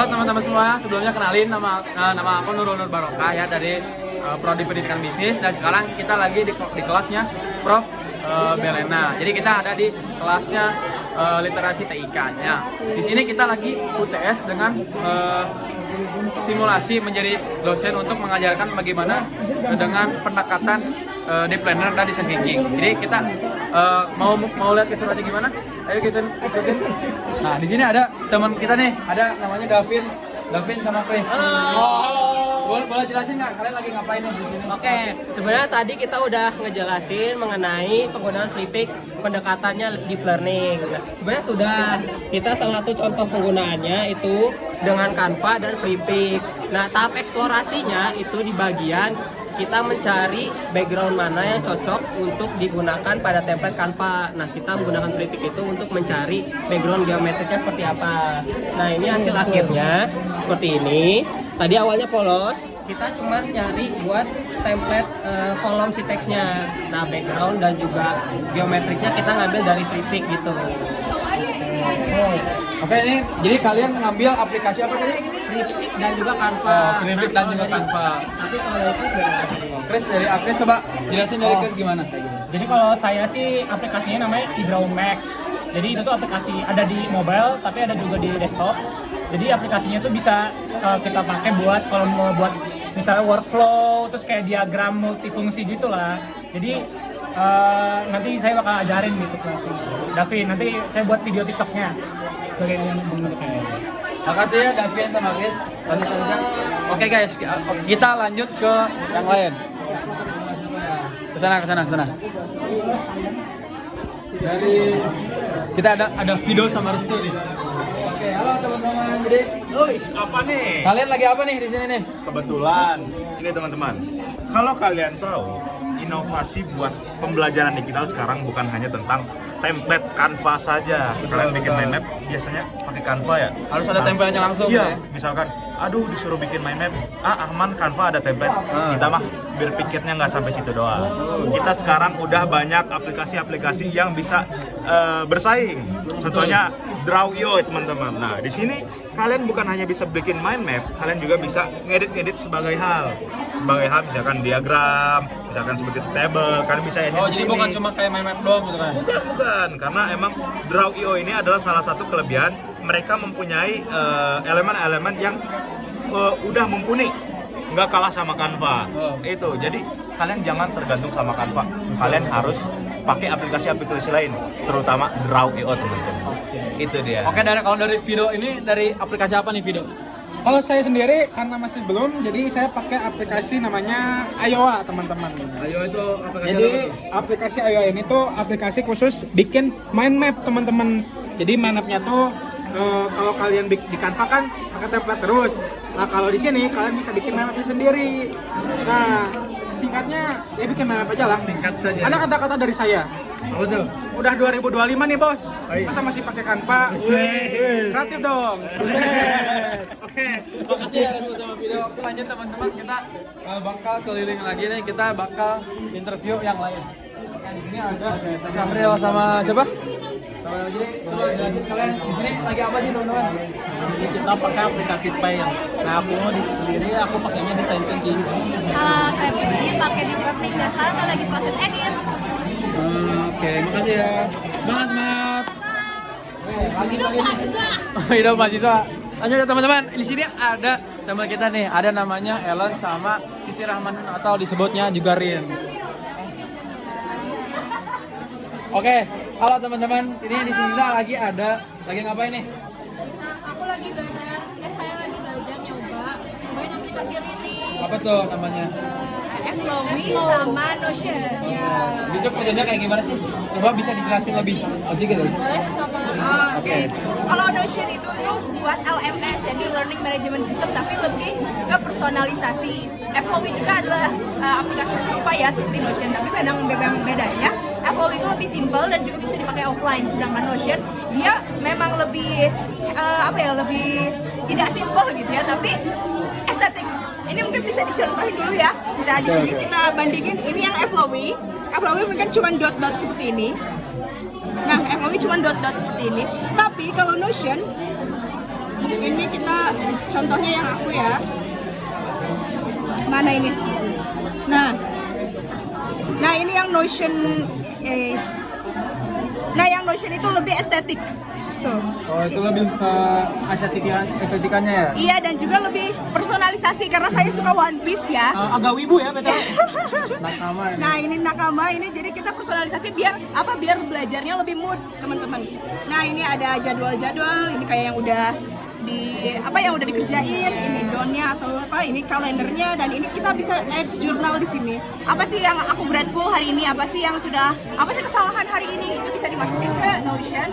Halo teman-teman semua, sebelumnya kenalin nama aku Nurul Nur Barokah ya dari Prodi Pendidikan Bisnis, dan sekarang kita lagi di kelasnya Prof Belena. Jadi kita ada di kelasnya literasi TIK-nya. Di sini kita lagi UTS dengan simulasi menjadi dosen untuk mengajarkan bagaimana dengan pendekatan deep learner dan design thinking. Jadi kita mau lihat keseruannya gimana? Ayo kita ikutin. Nah, di sini ada teman kita nih, ada namanya Davin sama Chris. Halo. Boleh jelasin nggak kalian lagi ngapain nih di sini? Oke, sebenarnya tadi kita udah ngejelasin mengenai penggunaan FreePik, pendekatannya deep learning. Nah, sebenarnya sudah kita salah satu contoh penggunaannya itu dengan Canva dan FreePik. Nah, tahap eksplorasinya itu di bagian kita mencari background mana yang cocok untuk digunakan pada template Canva. Nah, kita menggunakan FreePik itu untuk mencari background geometriknya seperti apa. Nah, ini hasil akhirnya seperti ini. Tadi awalnya polos, kita cuma nyari buat template kolom si teksnya. Nah, background dan juga geometriknya kita ngambil dari FreePik gitu. Oke, ini jadi kalian ngambil aplikasi apa tadi? FreePik dan juga Canva. FreePik dan juga Canva. Tapi kalau dari Chris dari apa? Chris dari Chris, coba jelasin dari Chris gimana? Jadi kalau saya sih aplikasinya namanya Idraw Max. Jadi itu tuh aplikasi ada di mobile tapi ada juga di desktop. Jadi aplikasinya tuh bisa kita pakai buat kalau mau buat misalnya workflow, terus kayak diagram multifungsi gitulah. Jadi nanti saya bakal ajarin gitu kelasnya. Davin, nanti saya buat video TikToknya bagaimana bentuknya. Makasih ya Davin sama Chris. Oke guys, kita lanjut ke yang lain. Ke sana. Dari kita ada video sama Restu nih. Oke, halo teman-teman. Jadi, Apa nih? kalian lagi apa nih di sini nih? Kebetulan, ini teman-teman. Kalau kalian tahu, inovasi buat pembelajaran digital sekarang bukan hanya tentang template Canva saja. Kalian bikin mind map biasanya pakai Canva ya? Harus ada template-nya langsung Iya, ya? misalkan, aduh disuruh bikin mind map, aman Canva ada template. Kita mah berpikirnya nggak sampai situ doang. Kita sekarang udah banyak aplikasi-aplikasi yang bisa bersaing. Contohnya Draw.io teman-teman. Nah, di sini kalian bukan hanya bisa bikin mind map, kalian juga bisa ngedit sebagai hal misalkan diagram, misalkan seperti table, kalian bisa edit. Oh, di jadi sini. bukan cuma kayak main map doang gitu kan? Bukan, karena emang Draw.io ini adalah salah satu kelebihan mereka mempunyai elemen-elemen yang udah mumpuni, nggak kalah sama Canva. Itu, jadi kalian jangan tergantung sama Canva. Kalian harus pakai aplikasi-aplikasi lain, terutama Draw.io teman-teman. Itu dia. Oke, kalau dari video ini dari aplikasi apa nih video? Kalau saya sendiri karena masih belum, jadi saya pakai aplikasi namanya Iowa teman-teman. Ayo itu aplikasi Jadi apa tuh? aplikasi Iowa ini tuh aplikasi khusus bikin mind map teman-teman. Jadi mind mapnya tuh kalau kalian di Canva kan pakai template terus. Nah, kalau di sini kalian bisa bikin mind mapnya sendiri. Nah, singkatnya ya bikin mind map aja lah. Singkat saja. Ada kata-kata dari saya. Apa tuh? Udah 2025 nih bos, iya. masa masih pakai Canva? Kreatif dong. Oke, makasih ya Rasul sama video. Oke, lanjut teman-teman, kita bakal keliling lagi nih, kita bakal interview yang lain. Nah, di sini ada Samuel sama siapa? Sama lagi. Coba jelasin kalian di sini lagi apa sih teman-teman? Di sini kita pakai aplikasi Paint. Nah, aku sendiri aku pakainya design thinking. Kalau saya pribadi pakai deep learning dan sekarang kan lagi proses edit. Oke, makasih ya. Semangat. Hidup mahasiswa. Hidup mahasiswa. Lanjut ya teman-teman. Di sini ada teman kita nih, ada namanya Ellen sama Siti Rahman atau disebutnya juga Rin. Oke, halo teman-teman. Ini di sini kita lagi ngapain nih? Aku lagi belajar, saya lagi belajar nyobain aplikasi reading. Apa tuh namanya? Flowy sama Notion. Itu kerjanya kayak gimana sih? Coba bisa dijelasin lebih. Gitu. Boleh sama. Oke. Kalau Notion itu buat LMS, jadi Learning Management System, tapi lebih ke personalisasi. Flowy juga adalah aplikasi serupa ya seperti Notion, tapi bedanya Flowy itu lebih simple dan juga bisa dipakai offline. Sedangkan Notion dia memang lebih lebih tidak simple gitu ya, tapi estetik. Ini mungkin bisa dicontohin dulu ya. Bisa di sini kita bandingin ini yang Flowy. Flowy mungkin cuma dot-dot seperti ini. Nah, Flowy cuma dot-dot seperti ini. Tapi kalau Notion Ini kita contohnya yang aku ya. Mana ini? Nah ini yang Notion Nah yang Notion itu lebih estetik tuh. Oh itu lebih ke estetikanya ya? Iya dan juga lebih personalisasi karena saya suka One Piece ya. Agak wibu ya betul. Nakama ini. Nah ini nakama ini jadi kita personalisasi biar belajarnya lebih mood teman-teman. Nah ini ada jadwal-jadwal ini kayak yang udah dikerjain, ini donnya atau ini kalendernya dan ini kita bisa add jurnal di sini. Apa sih yang aku grateful hari ini? Apa sih kesalahan hari ini? Itu bisa dimasukin ke Notion.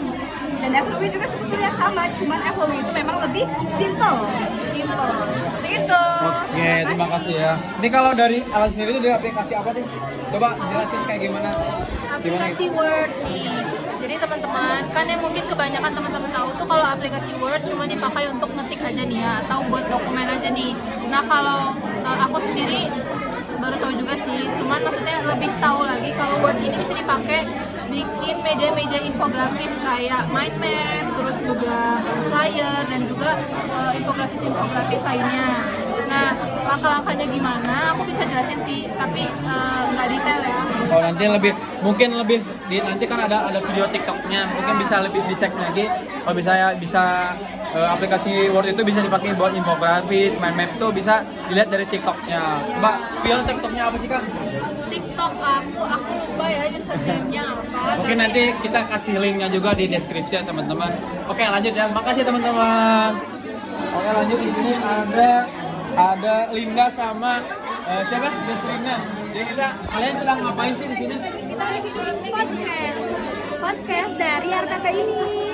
Dan FLW juga sebetulnya sama, cuman FLW itu memang lebih simple. Seperti itu. Oke, terima kasih ya. Ini kalau dari Alan sendiri itu dia aplikasi apa sih? Coba jelasin kayak gimana? Aplikasi Word nih. Jadi teman-teman, kan yang mungkin kebanyakan teman-teman tahu tuh kalau aplikasi Word cuma dipakai untuk ngetik aja nih ya, atau buat dokumen aja nih. Nah kalau aku sendiri baru tahu juga sih, cuman maksudnya lebih tahu lagi kalau Word ini bisa dipakai bikin media-media infografis kayak mind map, terus juga flyer dan juga infografis lainnya. Nah, langkah-langkahnya gimana? Aku bisa jelasin sih, tapi nggak detail ya. Oh nanti nanti kan ada video TikToknya, mungkin bisa lebih dicek lagi. Kalau bisa aplikasi Word itu bisa dipakai buat infografis, mind map tuh bisa dilihat dari TikToknya. Mbak, spill TikToknya apa sih Kak? TikTok aku lupa ya username-nya apa. Mungkin nanti kita kasih linknya juga di deskripsi ya teman-teman. Oke lanjut ya, makasih teman-teman. Oke lanjut, di sini ada Linda sama siapa? Desrina. Jadi kalian sedang ngapain sih di sini? Kita lagi bikin podcast dari RTP ini.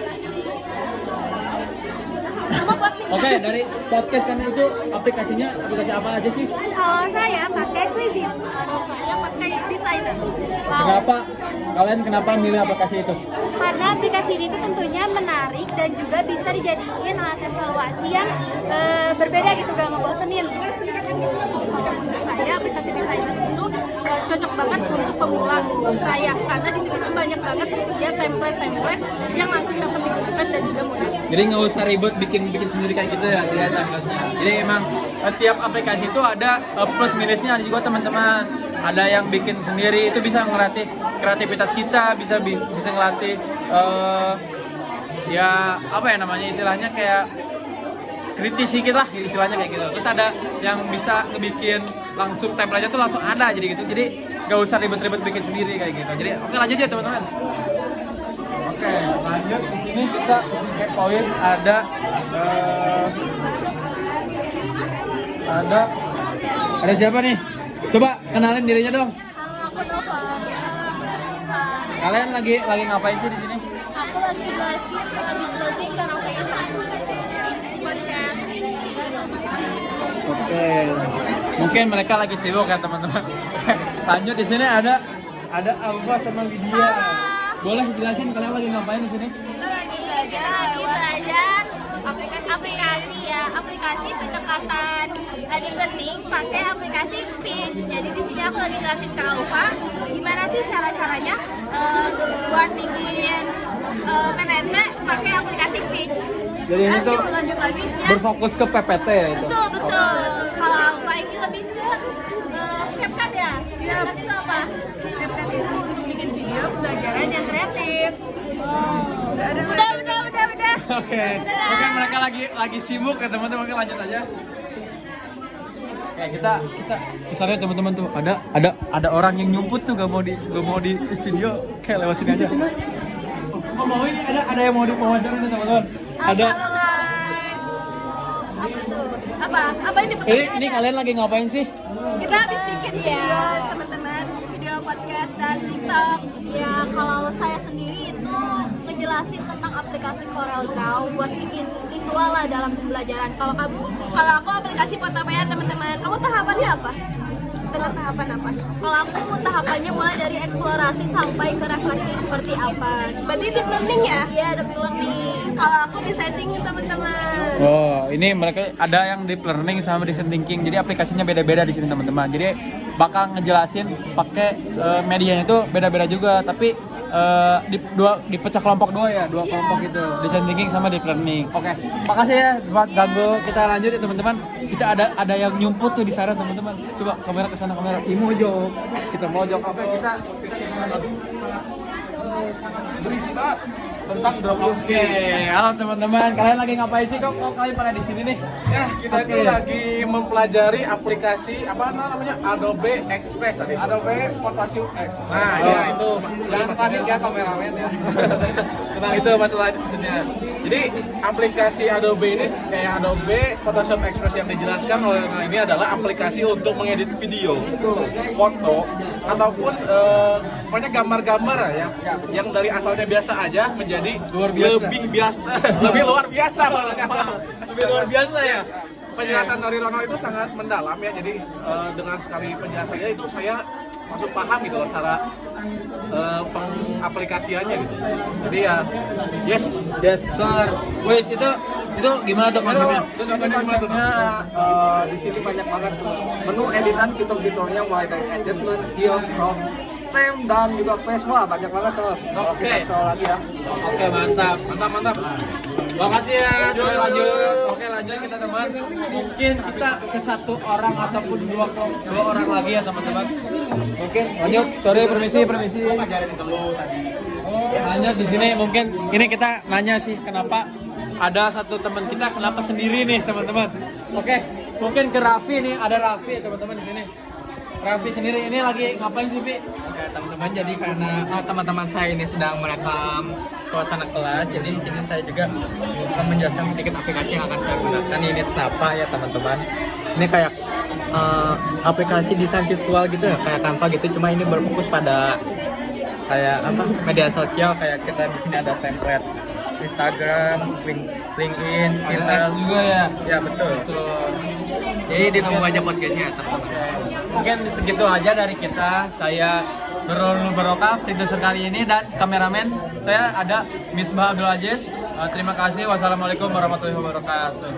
Oke, dari podcast kan itu aplikasi apa aja sih? Kalau saya pakai Quizizz, kalau saya pakai Designer. Kenapa milih aplikasi itu? Karena aplikasi ini tuh tentunya menarik dan juga bisa dijadikan alat evaluasi yang berbeda gitu, gak ngebosenin. Saya aplikasi Designer itu cocok banget untuk pemula seperti saya, karena di sini tuh banyak banget tersedia template yang langsung dapat digunakan dan juga mudah. Jadi nggak usah ribet bikin sendiri kayak gitu ya ternyata. Jadi emang tiap aplikasi itu ada plus minusnya juga teman-teman. Ada yang bikin sendiri itu bisa ngelatih kreativitas kita, bisa ngelatih istilahnya kayak kritis sedikit lah istilahnya kayak gitu. Terus ada yang bisa ngebikin langsung template aja tuh langsung ada jadi gitu. Jadi nggak usah ribet-ribet bikin sendiri kayak gitu. Jadi oke lanjut ya teman-teman. Oke, lanjut di sini kita kepoin ada siapa nih? Coba kenalin dirinya dong. Aku Nova. Kalian lagi ngapain sih di sini? Aku lagi jelasin lebih ke podcast. Oke. Mungkin mereka lagi sibuk ya teman-teman. Lanjut di sini ada Alfa sama Lydia. Boleh jelasin kalian lagi ngapain di sini? Kita lagi belajar aplikasi pendekatan deep learning pakai aplikasi Pitch. Jadi di sini aku lagi jelasin ke Alfa gimana sih cara-caranya buat bikin PPT pakai aplikasi Pitch. Jadi ini tuh Lanjut lagi. berfokus ke PPT ya itu. Betul. Kalau Alfa ini lebih ke CapCut ya. CapCut itu apa? CapCut itu untuk bikin video pembelajaran yang kreatif. Udah. Oke, mereka lagi sibuk ya teman-teman. Oke, lanjut aja. Oke, kita kesannya teman-teman tuh ada orang yang nyumput tuh gak mau di video. Kayak lewat sini aja. Oh, mau ini ada yang mau diwawancara nih teman-teman. Ada. Apa tuh? Apa ini? Ini kalian lagi ngapain sih? Kita habis bikin video teman-teman, video podcast dan TikTok. Ya, kalau saya sendiri itu ngejelasin tentang aplikasi CorelDRAW buat bikin visual lah dalam pembelajaran. Kalau kamu? Kalau aku aplikasi Photopea teman-teman. Kamu tahapannya apa? Dengan tahapan apa? Kalau aku tahapannya mulai dari eksplorasi sampai ke refleksi seperti apa. Berarti deep learning ya? Ya, deep learning. Kalau aku design thinking teman-teman. Oh, ini mereka ada yang deep learning sama design thinking. Jadi aplikasinya beda-beda di sini teman-teman. Jadi bakal ngejelasin pakai medianya itu beda-beda juga. Tapi dipecah kelompok dua ya, dua kelompok itu, design thinking sama deep learning. Oke, makasih ya buat ganggu. Kita lanjut ya teman-teman. Kita ada yang nyumput tuh di sana teman-teman. Coba kamera ke sana, kamera. Di mojok. Kita mojok apa kita berisi banget tentang Dropbox. Oke, halo teman-teman. Kalian lagi ngapain sih? Kok kalian pada di sini nih? Ya, kita itu lagi mempelajari aplikasi apa namanya Adobe Express tadi. Adobe Photoshop X. Nah, ya itu. Jangan panik ya kameramen ya. Nah, itu maksudnya. Jadi, aplikasi Adobe ini kayak Adobe Photoshop Express yang dijelaskan oleh ini adalah aplikasi untuk mengedit video, foto ataupun pokoknya gambar-gambar ya yang dari asalnya biasa aja menjadi lebih luar biasa maksudnya. Lebih luar biasa ya. Penjelasan dari Ronald itu sangat mendalam ya, jadi dengan sekali penjelasannya itu saya masuk paham gitu loh cara pengaplikasiannya gitu. Jadi ya yes Sir. Wes itu gimana tuh konsepnya? Itu contohnya gimana tuh? Di sini banyak banget menu editan fitur-fiturnya, mulai dari adjustment, heal, crop, frame, dan juga face. Wah, banyak banget tuh. Kalau Oke. kita scroll lagi ya. Oke, mantap. Makasih ya. Lanjut. Oke, lanjut kita teman. Mungkin kita ke satu orang ataupun dua orang lagi ya teman-teman. Mungkin lanjut. Sorry, permisi. Lanjut di sini mungkin ini kita nanya sih kenapa ada satu teman kita kenapa sendiri nih teman-teman. Oke, mungkin ke Raffi nih, ada Raffi ya teman-teman di sini. Raffi sendiri ini lagi ngapain sih, Pi? Oke, teman-teman, jadi karena teman-teman saya ini sedang merekam suasana kelas, jadi di sini saya juga akan menjelaskan sedikit aplikasi yang akan saya gunakan. Ini Snappa ya teman-teman. Ini kayak aplikasi desain visual gitu ya, kayak Canva gitu, cuma ini berfokus pada kayak media sosial. Kayak kita di sini ada template Instagram, LinkedIn, Pinterest juga ya. Ya betul. Jadi ditunggu aja podcastnya teman-teman. Mungkin segitu aja dari kita. Saya Nurul Barokah, produser kali ini, dan kameramen saya ada Misbah Abdul Aziz. Terima kasih. Wassalamualaikum warahmatullahi wabarakatuh.